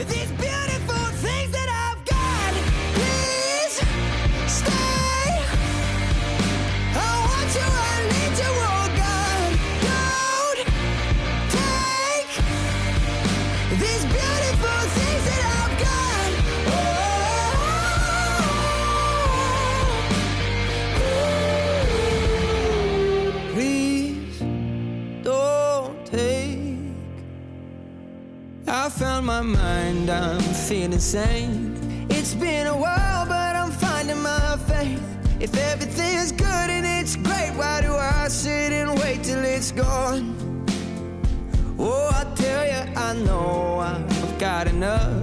these beautiful things that I've got. Please stay. I want you, I need you, oh God. Don't take these beautiful things that I've got. Oh, please don't take. I found my mind, I'm feeling sane. It's been a while, but I'm finding my faith. If everything's good and it's great, why do I sit and wait till it's gone? Oh, I tell you, I know I've got enough.